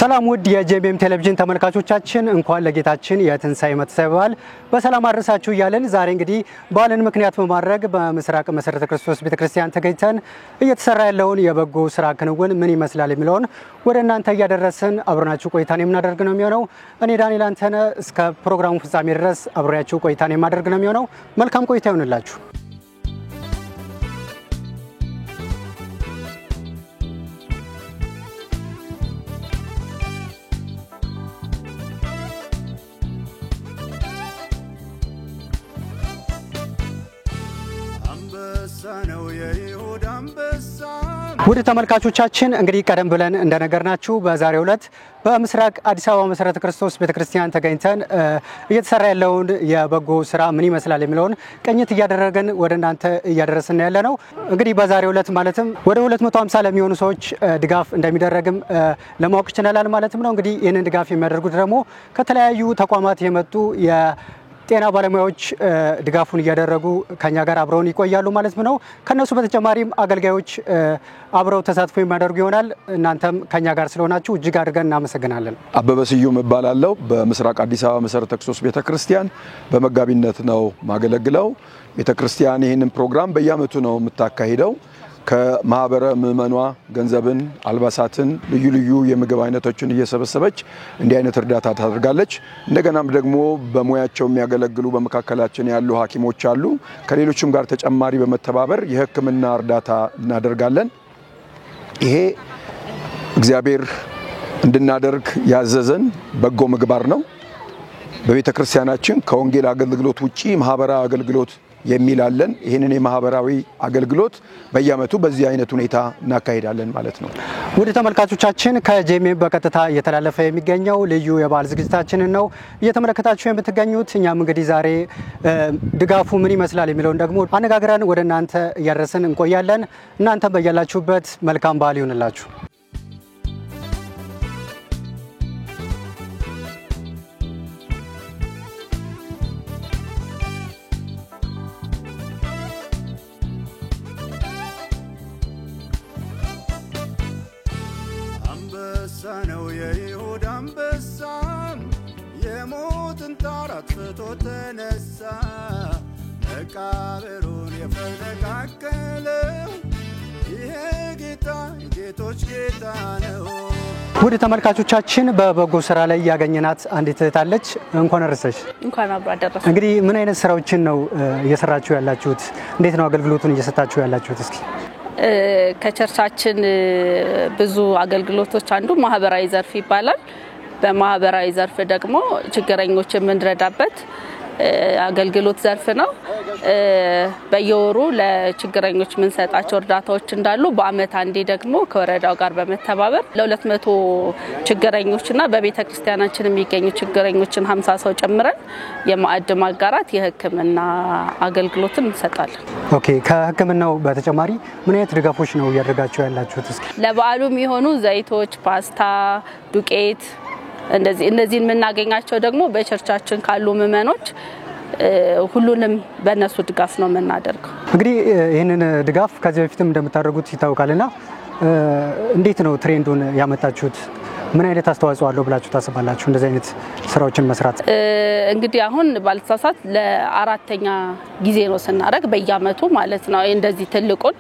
ሰላም ውድ የጄቢኤም ቴሌቪዥን ተመልካቾቻችን እንኳን ለጌታችን የትንሳኤ መታሰቢያ በሰላም አድረሳችሁ እያለን ዛሬ እንግዲህ በዓልን ምክንያት በማድረግ በምስራቅ መሰረተ ክርስቶስ ቤተክርስቲያን ተገኝተን እየተሰራ ያለውን የበጎ ስራ ክንውን ምን ይመስላል የሚለውን ወደ እናንተ እያደረስን አብረናችሁ ቆይታን የምናደርግ ነው የሚሆነው። እኔ ዳንኤል አንተነ እስከ ፕሮግራሙ ፍጻሜ ድረስ አብሬያችሁ ቆይታን የማደርግ ነው የሚሆነው። መልካም ቆይታ ይሁንላችሁ። ውድ ተመልካቾቻችን እንግዲህ ቀደም ብለን እንደነገርናችሁ በዛሬው ዕለት በምስራቅ አዲስ አበባ መሰረተ ክርስቶስ ቤተክርስቲያን ተገኝተን እየተሰራ ያለውን የበጎ ስራ ምን ይመስላል የሚለውን ቅኝት እያደረገን ወደ እናንተ እያደረስን ያለነው። እንግዲህ በዛሬው ዕለት ማለትም ወደ 250 ለሚሆኑ ሰዎች ድጋፍ እንደሚደረግም ለማወቅ ችለናል ማለትም ነው። እንግዲህ ይህንን ድጋፍ የሚያደርጉት ደግሞ ከተለያዩ ተቋማት የመጡ ጤና ባለሙያዎች ድጋፉን እያደረጉ ከኛ ጋር አብረውን ይቆያሉ ማለት ነው። ከነሱ በተጨማሪም አገልጋዮች አብረው ተሳትፎ የሚያደርጉ ይሆናል። እናንተም ከኛ ጋር ስለሆናችሁ እጅግ አድርገን እናመሰግናለን። አበበ ስዩም እባላለሁ። በምስራቅ አዲስ አበባ መሰረተ ክርስቶስ ቤተክርስቲያን በመጋቢነት ነው ማገለግለው። ቤተክርስቲያን ይህንን ፕሮግራም በየዓመቱ ነው የምታካሂደው። ከማህበረ ምእመኗ ገንዘብን፣ አልባሳትን፣ ልዩ ልዩ የምግብ አይነቶችን እየሰበሰበች እንዲህ አይነት እርዳታ ታደርጋለች። እንደገናም ደግሞ በሙያቸው የሚያገለግሉ በመካከላችን ያሉ ሐኪሞች አሉ። ከሌሎችም ጋር ተጨማሪ በመተባበር የሕክምና እርዳታ እናደርጋለን። ይሄ እግዚአብሔር እንድናደርግ ያዘዘን በጎ ምግባር ነው። በቤተክርስቲያናችን ከወንጌል አገልግሎት ውጪ ማህበራዊ አገልግሎት የሚላለን ይሄንን የማህበራዊ አገልግሎት በየዓመቱ በዚህ አይነት ሁኔታ እናካሂዳለን ማለት ነው። ውድ ተመልካቾቻችን ከጄቢኤም በቀጥታ እየተላለፈ የሚገኘው ልዩ የበዓል ዝግጅታችንን ነው እየተመለከታችሁ የምትገኙት። እኛም እንግዲህ ዛሬ ድጋፉ ምን ይመስላል የሚለውን ደግሞ አነጋግረን ወደ እናንተ እያደረስን እንቆያለን። እናንተም በያላችሁበት መልካም በዓል ይሁንላችሁ። ነው የይሁዳ አንበሳ የሞትን ጣር አጥፍቶ ተነሳ መቃብሩን የፈነቃቀለው ይሄ ጌታ የጌቶች ጌታ ነው። ውድ ተመልካቾቻችን በበጎ ስራ ላይ ያገኘናት አንዲት እህት አለች። እንኳን አደረሰሽ። እንኳን አብሮ አደረሰ። እንግዲህ ምን አይነት ስራዎችን ነው እየሰራችሁ ያላችሁት? እንዴት ነው አገልግሎቱን እየሰጣችሁ ያላችሁት? እስኪ ከቸርቻችን ብዙ አገልግሎቶች አንዱ ማህበራዊ ዘርፍ ይባላል። በማህበራዊ ዘርፍ ደግሞ ችግረኞችን የምንረዳበት አገልግሎት ዘርፍ ነው። በየወሩ ለችግረኞች ምን ሰጣቸው እርዳታዎች እንዳሉ በአመት አንዴ ደግሞ ከወረዳው ጋር በመተባበር ለ200 ችግረኞችና በቤተክርስቲያናችን የሚገኙ ችግረኞችን 50 ሰው ጨምረን የማዕድ ማጋራት የሕክምና አገልግሎትን እንሰጣለን። ኦኬ፣ ከሕክምናው በተጨማሪ ምን አይነት ድጋፎች ነው እያደረጋችሁ ያላችሁት? እስኪ ለበዓሉ የሚሆኑ ዘይቶች፣ ፓስታ፣ ዱቄት እነዚህን የምናገኛቸው ደግሞ በቸርቻችን ካሉ ምእመኖች ሁሉንም በእነሱ ድጋፍ ነው የምናደርገው። እንግዲህ ይህንን ድጋፍ ከዚህ በፊትም እንደምታደርጉት ይታወቃልና እንዴት ነው ትሬንዱን ያመጣችሁት? ምን አይነት አስተዋጽኦ አለው ብላችሁ ታስባላችሁ እንደዚህ አይነት ስራዎችን መስራት? እንግዲህ አሁን ባልተሳሳት ለአራተኛ ጊዜ ነው ስናደርግ በየዓመቱ ማለት ነው። እንደዚህ ትልቁን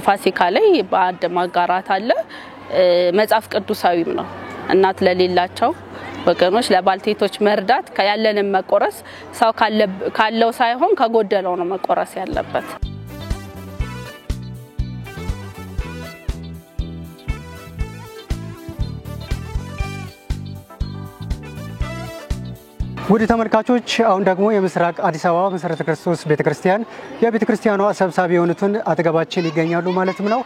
ፋሲካ ላይ በአድ ማጋራት አለ። መጽሐፍ ቅዱሳዊም ነው። እናት ለሌላቸው ወገኖች ለባልቴቶች መርዳት ያለንን መቆረስ ሰው ካለው ሳይሆን ከጎደለው ነው መቆረስ ያለበት። ውድ ተመልካቾች አሁን ደግሞ የምስራቅ አዲስ አበባ መሰረተ ክርስቶስ ቤተክርስቲያን የቤተክርስቲያኗ ሰብሳቢ የሆኑትን አጠገባችን ይገኛሉ ማለትም ነው።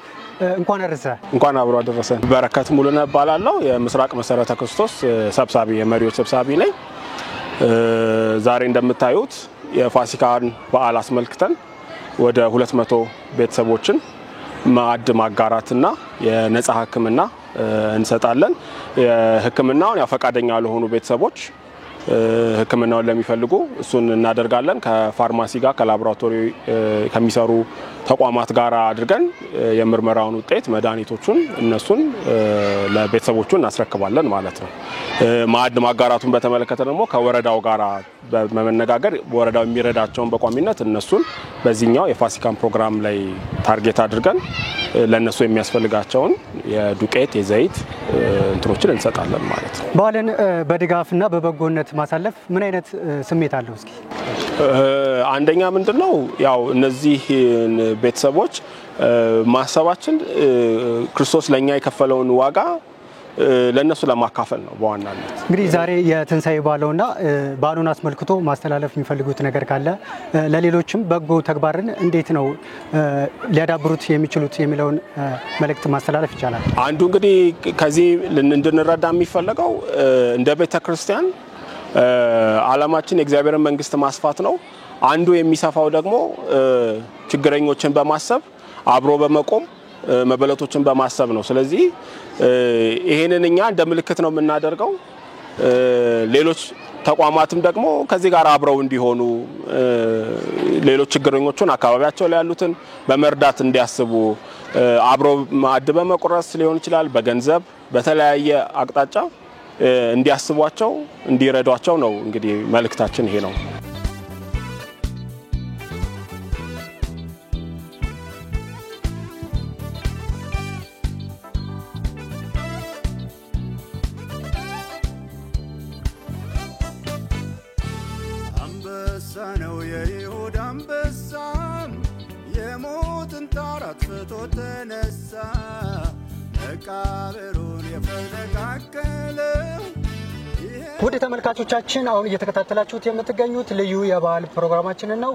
እንኳን አደረሰ። እንኳን አብሮ አደረሰ። በረከት ሙሉነ እባላለሁ። የምስራቅ መሰረተ ክርስቶስ ሰብሳቢ የመሪዎች ሰብሳቢ ነኝ። ዛሬ እንደምታዩት የፋሲካን በዓል አስመልክተን ወደ 200 ቤተሰቦችን ማዕድ ማጋራትና የነጻ ሕክምና እንሰጣለን። የሕክምናውን ፈቃደኛ ለሆኑ ቤተሰቦች ሕክምናውን ለሚፈልጉ እሱን እናደርጋለን። ከፋርማሲ ጋር ከላቦራቶሪ ከሚሰሩ ተቋማት ጋር አድርገን የምርመራውን ውጤት መድኃኒቶቹን እነሱን ለቤተሰቦቹ እናስረክባለን ማለት ነው። ማዕድ ማጋራቱን በተመለከተ ደግሞ ከወረዳው ጋር በመነጋገር ወረዳው የሚረዳቸውን በቋሚነት እነሱን በዚህኛው የፋሲካን ፕሮግራም ላይ ታርጌት አድርገን ለነሱ የሚያስፈልጋቸውን የዱቄት የዘይት እንትኖችን እንሰጣለን ማለት ነው። በዓልን በድጋፍና በበጎነት ማሳለፍ ምን አይነት ስሜት አለው? እስኪ አንደኛ ምንድነው ያው እነዚህ ቤተሰቦች ማሰባችን ክርስቶስ ለኛ የከፈለውን ዋጋ ለነሱ ለማካፈል ነው በዋናነት። እንግዲህ ዛሬ የትንሳኤ በዓልና በዓሉን አስመልክቶ ማስተላለፍ የሚፈልጉት ነገር ካለ ለሌሎችም በጎ ተግባርን እንዴት ነው ሊያዳብሩት የሚችሉት የሚለውን መልእክት ማስተላለፍ ይቻላል? አንዱ እንግዲህ ከዚህ እንድንረዳ የሚፈልገው እንደ ቤተክርስቲያን ዓላማችን የእግዚአብሔርን መንግስት ማስፋት ነው። አንዱ የሚሰፋው ደግሞ ችግረኞችን በማሰብ አብሮ በመቆም መበለቶችን በማሰብ ነው። ስለዚህ ይሄንን እኛ እንደ ምልክት ነው የምናደርገው። ሌሎች ተቋማትም ደግሞ ከዚህ ጋር አብረው እንዲሆኑ ሌሎች ችግረኞችን አካባቢያቸው ላይ ያሉትን በመርዳት እንዲያስቡ አብረው ማዕድ በመቁረስ ሊሆን ይችላል፣ በገንዘብ በተለያየ አቅጣጫ እንዲያስቧቸው እንዲረዷቸው ነው። እንግዲህ መልእክታችን ይሄ ነው። አንበሳ ነው የይሁዳ አንበሳ የሞትን ጣር አጥፍቶ ተነሳ መቃብሩን የፈነቃቀለው። ውድ ተመልካቾቻችን አሁን እየተከታተላችሁት የምትገኙት ልዩ የበዓል ፕሮግራማችንን ነው።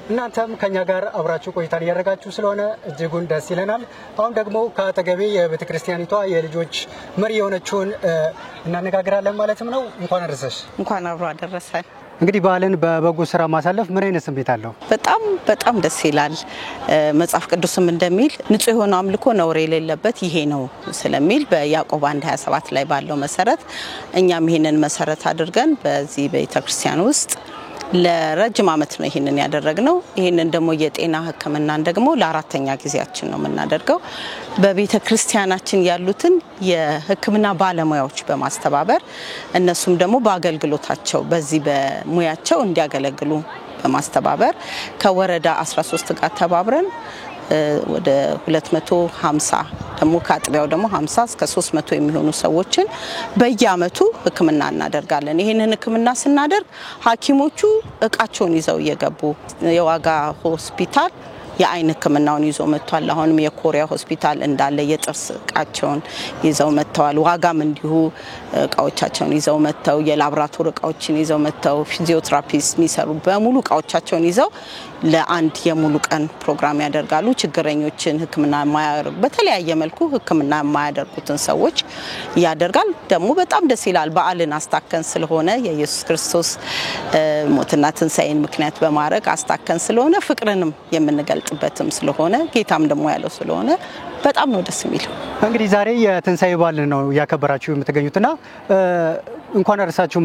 እናንተም ከኛ ጋር አብራችሁ ቆይታን እያደረጋችሁ ስለሆነ እጅጉን ደስ ይለናል። አሁን ደግሞ ከአጠገቤ የቤተክርስቲያኒቷ የልጆች መሪ የሆነችውን እናነጋግራለን ማለትም ነው። እንኳን አደረሰሽ። እንኳን አብሮ አደረሰን። እንግዲህ በዓልን በበጎ ስራ ማሳለፍ ምን አይነት ስሜት አለው? በጣም ደስ ይላል። መጽሐፍ ቅዱስም እንደሚል ንጹህ የሆነ አምልኮ ነውር የሌለበት ይሄ ነው ስለሚል በያዕቆብ 1:27 ላይ ባለው መሰረት እኛም ይሄንን መሰረት አድርገን በዚህ ቤተክርስቲያን ውስጥ ለረጅም ዓመት ነው ይሄንን ያደረግነው። ይሄንን ደግሞ የጤና ሕክምናን ደግሞ ለአራተኛ ጊዜያችን ነው የምናደርገው። በቤተክርስቲያናችን ያሉትን የሕክምና ባለሙያዎች በማስተባበር እነሱም ደግሞ በአገልግሎታቸው በዚህ በሙያቸው እንዲያገለግሉ በማስተባበር ከወረዳ 13 ጋር ተባብረን ወደ 250 ደግሞ ከአጥቢያው ደግሞ 50 እስከ 300 የሚሆኑ ሰዎችን በየአመቱ ህክምና እናደርጋለን። ይሄንን ህክምና ስናደርግ ሐኪሞቹ እቃቸውን ይዘው እየገቡ የዋጋ ሆስፒታል የአይን ህክምናውን ይዞ መጥቷል። አሁንም የኮሪያ ሆስፒታል እንዳለ የጥርስ እቃቸውን ይዘው መጥተዋል። ዋጋም እንዲሁ እቃዎቻቸውን ይዘው መጥተው የላብራቶሪ እቃዎችን ይዘው መጥተው ፊዚዮቴራፒስት የሚሰሩ በሙሉ እቃዎቻቸውን ይዘው ለአንድ የሙሉ ቀን ፕሮግራም ያደርጋሉ። ችግረኞችን ህክምና ማያደርጉ በተለያየ መልኩ ህክምና ማያደርጉትን ሰዎች ያደርጋል። ደግሞ በጣም ደስ ይላል። በዓልን አስታከን ስለሆነ የኢየሱስ ክርስቶስ ሞትና ትንሳኤን ምክንያት በማድረግ አስታከን ስለሆነ ፍቅርንም የምንገልጥበትም ስለሆነ ጌታም ደግሞ ያለው ስለሆነ በጣም ነው ደስ የሚለው። እንግዲህ ዛሬ የትንሳኤ በዓል ነው ያከበራችሁ የምትገኙትና እንኳን አደረሳችሁ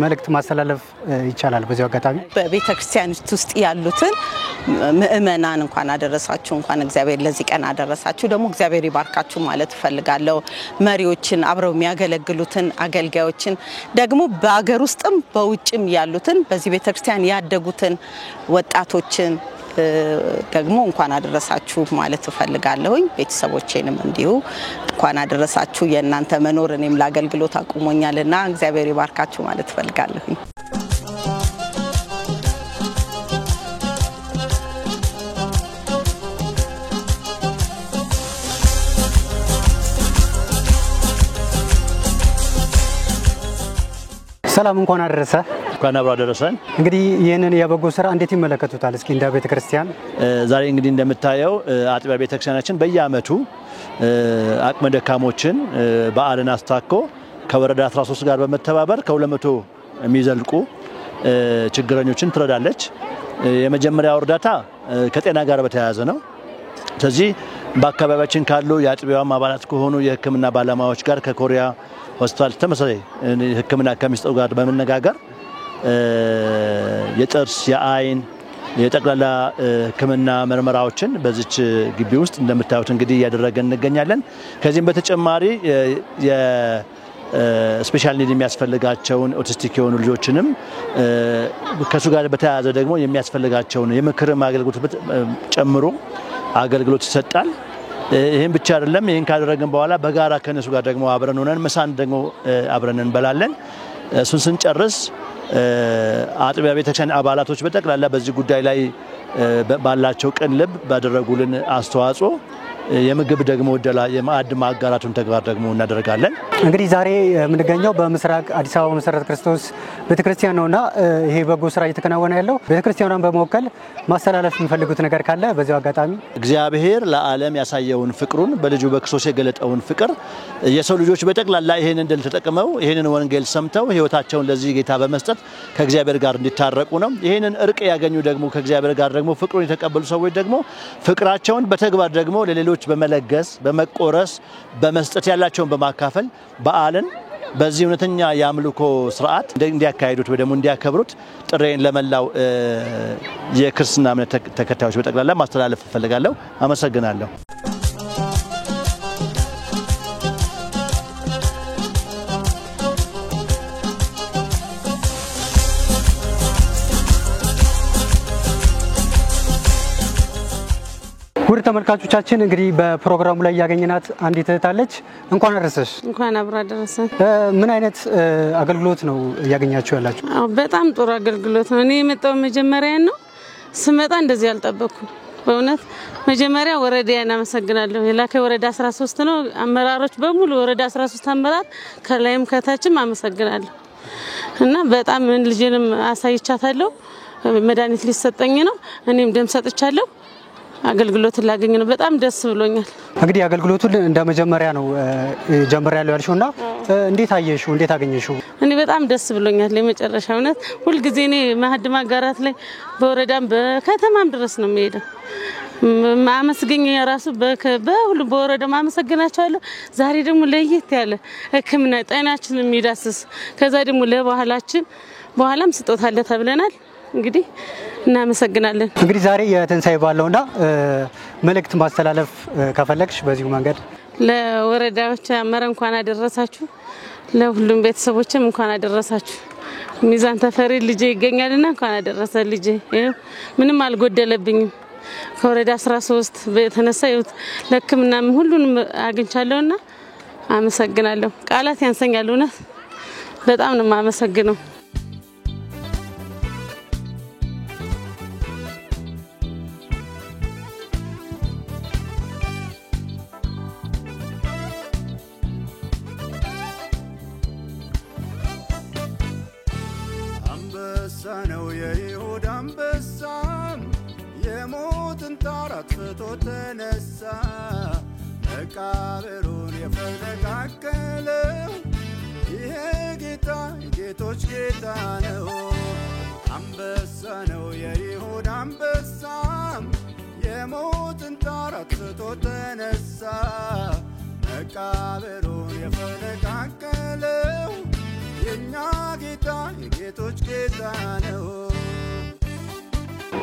መልእክት ማስተላለፍ ይቻላል በዚህ አጋጣሚ? በቤተክርስቲያን ውስጥ ያሉትን ምእመናን እንኳን አደረሳችሁ፣ እንኳን እግዚአብሔር ለዚህ ቀን አደረሳችሁ። ደግሞ እግዚአብሔር ይባርካችሁ ማለት ፈልጋለሁ። መሪዎችን አብረው የሚያገለግሉትን አገልጋዮችን ደግሞ በአገር ውስጥም በውጭም ያሉትን በዚህ ቤተክርስቲያን ያደጉትን ወጣቶችን ደግሞ እንኳን አደረሳችሁ ማለት ፈልጋለሁኝ። ቤተሰቦቼንም እንዲሁ እንኳን አደረሳችሁ። የእናንተ መኖር እኔም ለአገልግሎት አቁሞኛልና እግዚአብሔር ይባርካችሁ ማለት ፈልጋለሁኝ። ሰላም እንኳን አደረሰ። እንኳን አብሮ አደረሰን። እንግዲህ ይሄንን የበጎ ስራ እንዴት ይመለከቱታል? እስኪ እንደ ቤተክርስቲያን ዛሬ እንግዲህ እንደምታየው አጥቢያ ቤተክርስቲያናችን በየአመቱ አቅመ ደካሞችን በዓልን አስታኮ ከወረዳ 13 ጋር በመተባበር ከ200 የሚዘልቁ ችግረኞችን ትረዳለች። የመጀመሪያው እርዳታ ከጤና ጋር በተያያዘ ነው። ስለዚህ በአካባቢያችን ካሉ የአጥቢያው አባላት ከሆኑ የሕክምና ባለሙያዎች ጋር ከኮሪያ ሆስፒታል ተመሳሳይ ሕክምና ከሚሰጡ ጋር በመነጋገር የጥርስ የአይን የጠቅላላ ሕክምና ምርመራዎችን በዚች ግቢ ውስጥ እንደምታዩት እንግዲህ እያደረገን እንገኛለን። ከዚህም በተጨማሪ ስፔሻል ኒድ የሚያስፈልጋቸውን ኦቲስቲክ የሆኑ ልጆችንም ከሱ ጋር በተያያዘ ደግሞ የሚያስፈልጋቸውን የምክር አገልግሎት ጨምሮ አገልግሎት ይሰጣል። ይሄን ብቻ አይደለም። ይሄን ካደረግን በኋላ በጋራ ከነሱ ጋር ደግሞ አብረን ሆነን ምሳን ደግሞ አብረን እንበላለን። እሱን ስንጨርስ አጥቢያ ቤተክርስቲያን አባላቶች በጠቅላላ በዚህ ጉዳይ ላይ ባላቸው ቅን ልብ ባደረጉልን አስተዋጽኦ የምግብ ደግሞ ወደላ የማዕድ ማጋራቱን ተግባር ደግሞ እናደርጋለን። እንግዲህ ዛሬ የምንገኘው በምስራቅ አዲስ አበባ መሰረተ ክርስቶስ ቤተክርስቲያን ነውና ይሄ በጎ ስራ እየተከናወነ ያለው ቤተክርስቲያኗን በመወከል ማስተላለፍ የሚፈልጉት ነገር ካለ በዚያው አጋጣሚ እግዚአብሔር ለዓለም ያሳየውን ፍቅሩን በልጁ በክርስቶስ የገለጠውን ፍቅር የሰው ልጆች በጠቅላላ ይሄንን ድል ተጠቅመው ይሄንን ወንጌል ሰምተው ህይወታቸውን ለዚህ ጌታ በመስጠት ከእግዚአብሔር ጋር እንዲታረቁ ነው። ይሄንን እርቅ ያገኙ ደግሞ ከእግዚአብሔር ጋር ደግሞ ፍቅሩን የተቀበሉ ሰዎች ደግሞ ፍቅራቸውን በተግባር ደግሞ ለሌሎች በመለገስ በመቆረስ በመስጠት ያላቸውን በማካፈል በዓልን በዚህ እውነተኛ የአምልኮ ስርዓት እንዲያካሂዱት ወይ ደግሞ እንዲያከብሩት ጥሬን ለመላው የክርስትና እምነት ተከታዮች በጠቅላላ ማስተላለፍ እፈልጋለሁ። አመሰግናለሁ። ውድ ተመልካቾቻችን እንግዲህ በፕሮግራሙ ላይ ያገኘናት አንዲት እህት አለች። እንኳን አደረሰሽ። እንኳን አብራ ደረሰን። ምን አይነት አገልግሎት ነው ያገኛችሁ ያላችሁ? በጣም ጥሩ አገልግሎት ነው። እኔ የመጣው መጀመሪያ ነው። ስመጣ እንደዚህ አልጠበቅኩም። በእውነት መጀመሪያ ወረዳዬን አመሰግናለሁ። የላከ ወረዳ 13 ነው። አመራሮች በሙሉ ወረዳ 13 አመራር ከላይም ከታችም አመሰግናለሁ። እና በጣም ልጄንም አሳይቻታለሁ። መድኃኒት ሊሰጠኝ ነው። እኔም ደም ሰጥቻለሁ። አገልግሎት ላገኝ ነው። በጣም ደስ ብሎኛል። እንግዲህ አገልግሎቱን እንደ መጀመሪያ ነው ጀምር ያለው ያልሽውና እንዴት አየሽው? እንዴት አገኘሽው? እኔ በጣም ደስ ብሎኛል። ለመጨረሻ እውነት ሁሉ ጊዜ እኔ ማዕድ ማጋራት ላይ በወረዳም በከተማም ድረስ ነው የምሄደው። ማመስገኝ ራሱ በሁሉ በወረዳ ማመሰግናቸዋለሁ። ዛሬ ደግሞ ለየት ያለ ሕክምና ጤናችን የሚዳስስ ከዛ ደግሞ ለባህላችን በኋላም ስጦታ አለ ተብለናል። እንግዲህ እናመሰግናለን። እንግዲህ ዛሬ የትንሳኤ በዓል ነውና መልእክት ማስተላለፍ ከፈለግሽ በዚሁ መንገድ ለወረዳዎች አመራር እንኳን አደረሳችሁ። ለሁሉም ቤተሰቦችም እንኳን አደረሳችሁ። ሚዛን ተፈሪ ልጄ ይገኛልና እንኳን አደረሰ ልጄ። ምንም አልጎደለብኝም። ከወረዳ 13 በተነሳዩት ለሕክምና ሁሉንም አግኝቻለሁና አመሰግናለሁ። ቃላት ያንሰኛል። እውነት በጣም ነው የማመሰግነው። አንበሳ ነው የይሁዳ አንበሳ የሞትን ጣር አጥፍቶ ተነሳ መቃብሩን የፈነቃቀለው ይሄ ጌታ የጌቶች ጌታ ነው። አንበሳ ነው የይሁዳ አንበሳ የሞትን ጣር አጥፍቶ ተነሳ መቃብሩን የፈነቃቀለው የኛ ጌታ የጌቶች ጌታ ነው።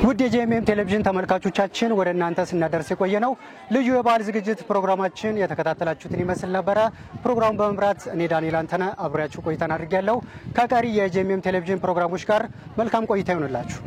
ውድ የጄኤምኤም ቴሌቪዥን ተመልካቾቻችን ወደ እናንተ ስናደርስ የቆየነው ልዩ የበዓል ዝግጅት ፕሮግራማችን የተከታተላችሁትን ይመስል ነበረ። ፕሮግራሙን በመምራት እኔ ዳንኤል አንተነህ አብሬያችሁ ቆይታን አድርጌያለሁ። ከቀሪ የጄኤምኤም ቴሌቪዥን ፕሮግራሞች ጋር መልካም ቆይታ ይሁንላችሁ።